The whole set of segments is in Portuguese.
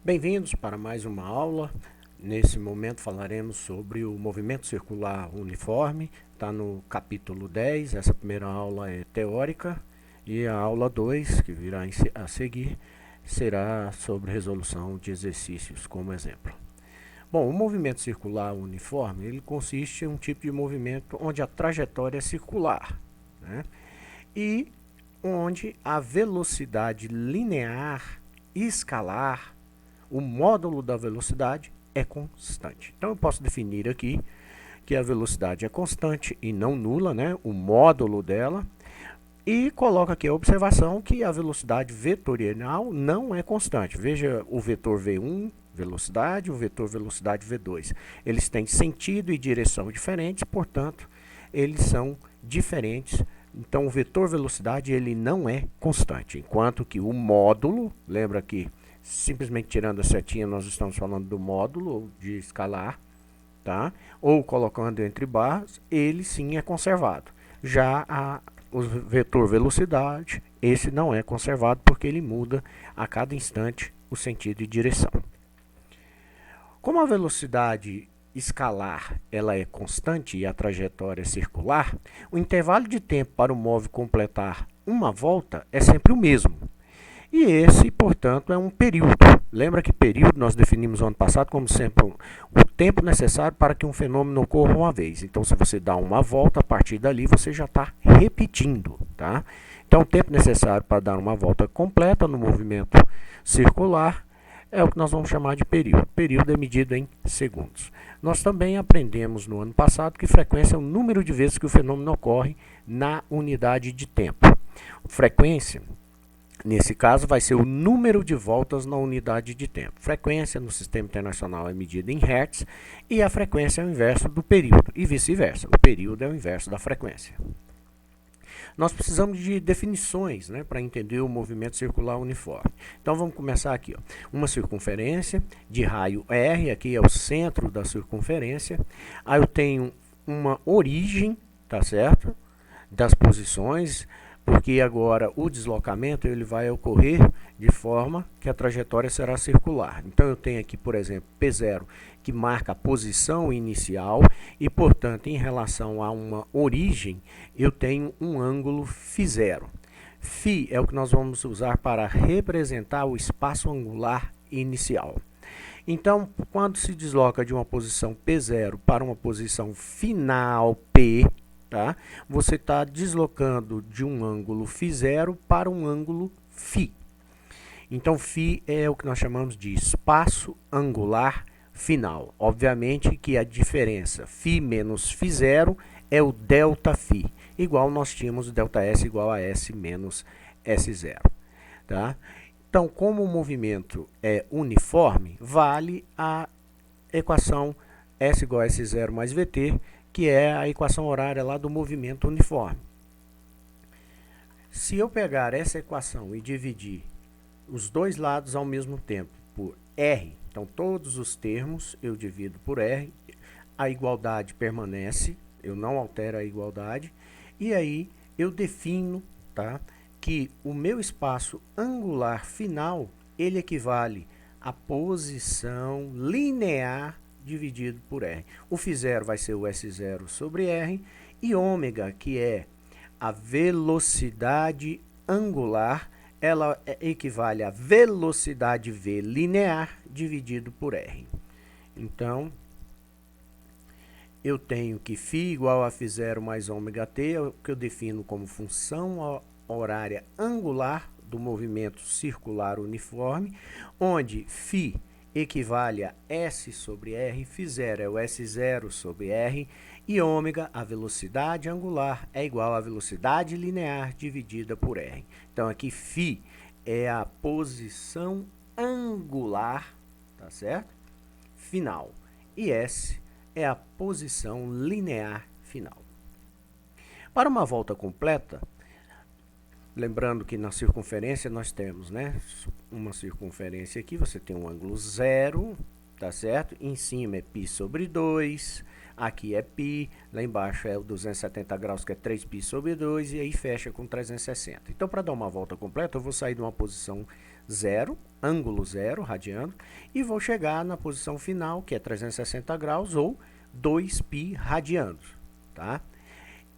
Bem-vindos para mais uma aula. Nesse momento falaremos sobre o movimento circular uniforme. Está no capítulo 10. Essa primeira aula é teórica e a aula 2, que virá a seguir, será sobre resolução de exercícios como exemplo. Bom, o movimento circular uniforme ele consiste em um tipo de movimento onde a trajetória é circular, né? E onde a velocidade linear escalar, o módulo da velocidade é constante. Então eu posso definir aqui que a velocidade é constante e não nula, né? O módulo dela. E coloco aqui a observação que a velocidade vetorial não é constante. Veja o vetor V1, velocidade, o vetor velocidade V2. Eles têm sentido e direção diferentes, portanto, eles são diferentes. Então, o vetor velocidade ele não é constante, enquanto que o módulo, lembra que simplesmente tirando a setinha nós estamos falando do módulo de escalar, tá? Ou colocando entre barras, ele sim é conservado. Já o vetor velocidade, esse não é conservado porque ele muda a cada instante o sentido e direção. Como a velocidade escalar ela é constante e a trajetória é circular, o intervalo de tempo para o móvel completar uma volta é sempre o mesmo. E esse, portanto, é um período. Lembra que período nós definimos no ano passado como sempre o tempo necessário para que um fenômeno ocorra uma vez. Então, se você dá uma volta, a partir dali você já está repetindo, tá? Então, o tempo necessário para dar uma volta completa no movimento circular é o que nós vamos chamar de período. Período é medido em segundos. Nós também aprendemos no ano passado que frequência é o número de vezes que o fenômeno ocorre na unidade de tempo. Frequência, nesse caso, vai ser o número de voltas na unidade de tempo. Frequência no sistema internacional é medida em Hertz e a frequência é o inverso do período e vice-versa. O período é o inverso da frequência. Nós precisamos de definições, né, para entender o movimento circular uniforme. Então vamos começar aqui. Ó. Uma circunferência de raio R, aqui é o centro da circunferência. Aí eu tenho uma origem, tá certo? Das posições, porque agora o deslocamento ele vai ocorrer de forma que a trajetória será circular. Então eu tenho aqui, por exemplo, P0, que marca a posição inicial e, portanto, em relação a uma origem, eu tenho um ângulo φ0. Φ é o que nós vamos usar para representar o espaço angular inicial. Então, quando se desloca de uma posição P0 para uma posição final P, tá? Você está deslocando de um ângulo φ0 para um ângulo φ. Então, φ é o que nós chamamos de espaço angular final. Obviamente que a diferença φ menos φ0 é o ΔΦ, igual nós tínhamos o ΔS igual a S menos S0. Tá? Então, como o movimento é uniforme, vale a equação S igual a S0 mais VT, que é a equação horária lá do movimento uniforme. Se eu pegar essa equação e dividir os dois lados ao mesmo tempo por R, então todos os termos eu divido por R, a igualdade permanece, eu não altero a igualdade, e aí eu defino, tá, que o meu espaço angular final, ele equivale à posição linear dividido por R. O φ0 vai ser o S0 sobre R, e ômega, que é a velocidade angular, ela equivale à velocidade V linear dividido por R. Então, eu tenho que φ igual a φ0 mais ômega t, é o que eu defino como função horária angular do movimento circular uniforme, onde φ equivale a S sobre R, φ0 é o S0 sobre R, e ômega, a velocidade angular, é igual à velocidade linear dividida por R. Então, aqui φ é a posição angular, tá certo? Final. E S é a posição linear final. Para uma volta completa, lembrando que na circunferência nós temos, né, uma circunferência aqui, você tem um ângulo 0, tá certo? Em cima é π sobre 2, aqui é π, lá embaixo é o 270 graus, que é 3π sobre 2, e aí fecha com 360. Então, para dar uma volta completa, eu vou sair de uma posição 0, ângulo 0, radiano, e vou chegar na posição final, que é 360 graus, ou 2π radianos, tá?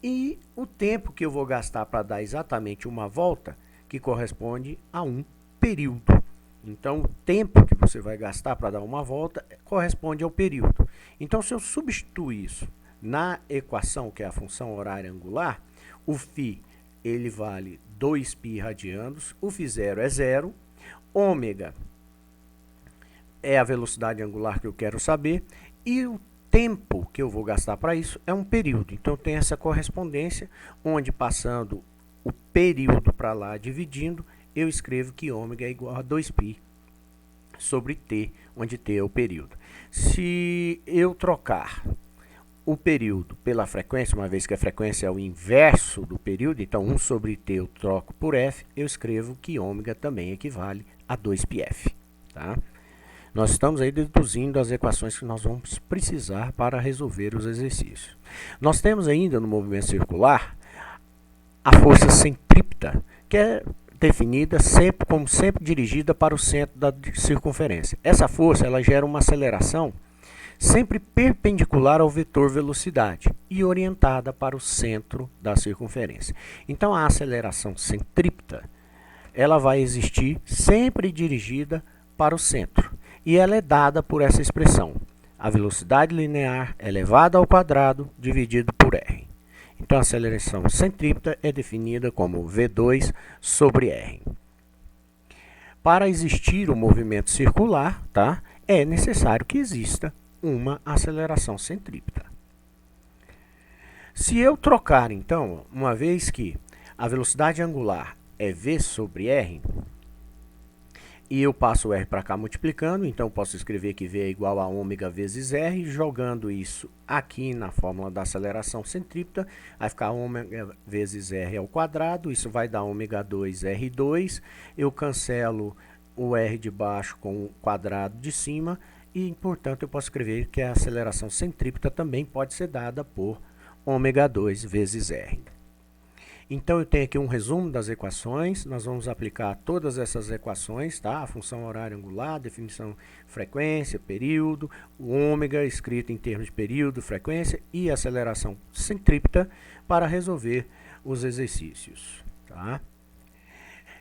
E o tempo que eu vou gastar para dar exatamente uma volta, que corresponde a um período. Então, o tempo que você vai gastar para dar uma volta corresponde ao período. Então, se eu substituir isso na equação, que é a função horária angular, o φ ele vale 2π radianos, o φ0 é 0, ômega é a velocidade angular que eu quero saber, e o tempo que eu vou gastar para isso é um período. Então, tem essa correspondência, onde passando o período para lá, dividindo, eu escrevo que ômega é igual a 2π sobre t, onde t é o período. Se eu trocar o período pela frequência, uma vez que a frequência é o inverso do período, então 1 sobre t eu troco por f, eu escrevo que ômega também equivale a 2πf. Tá? Nós estamos aí deduzindo as equações que nós vamos precisar para resolver os exercícios. Nós temos ainda no movimento circular a força centrípeta, que é definida como sempre dirigida para o centro da circunferência. Essa força ela gera uma aceleração sempre perpendicular ao vetor velocidade e orientada para o centro da circunferência. Então, a aceleração centrípeta ela vai existir sempre dirigida para o centro. E ela é dada por essa expressão, a velocidade linear elevada ao quadrado dividido por r. Então, a aceleração centrípeta é definida como V2 sobre r. Para existir o movimento circular, tá, é necessário que exista uma aceleração centrípeta. Se eu trocar, então, uma vez que a velocidade angular é V sobre R, e eu passo o R para cá multiplicando, então eu posso escrever que V é igual a ômega vezes R, jogando isso aqui na fórmula da aceleração centrípeta, vai ficar ômega vezes R ao quadrado, isso vai dar ômega 2 R2, eu cancelo o R de baixo com o quadrado de cima, e, portanto, eu posso escrever que a aceleração centrípeta também pode ser dada por ômega 2 vezes R. Então, eu tenho aqui um resumo das equações, nós vamos aplicar todas essas equações, tá? A função horária angular, definição frequência, período, o ômega escrito em termos de período, frequência e aceleração centrípeta para resolver os exercícios, tá?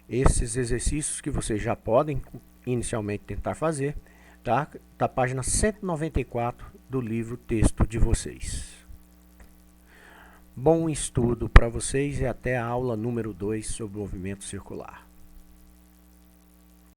Esses exercícios que vocês já podem inicialmente tentar fazer, tá? Da página 194 do livro texto de vocês. Bom estudo para vocês e até a aula número 2 sobre o movimento circular.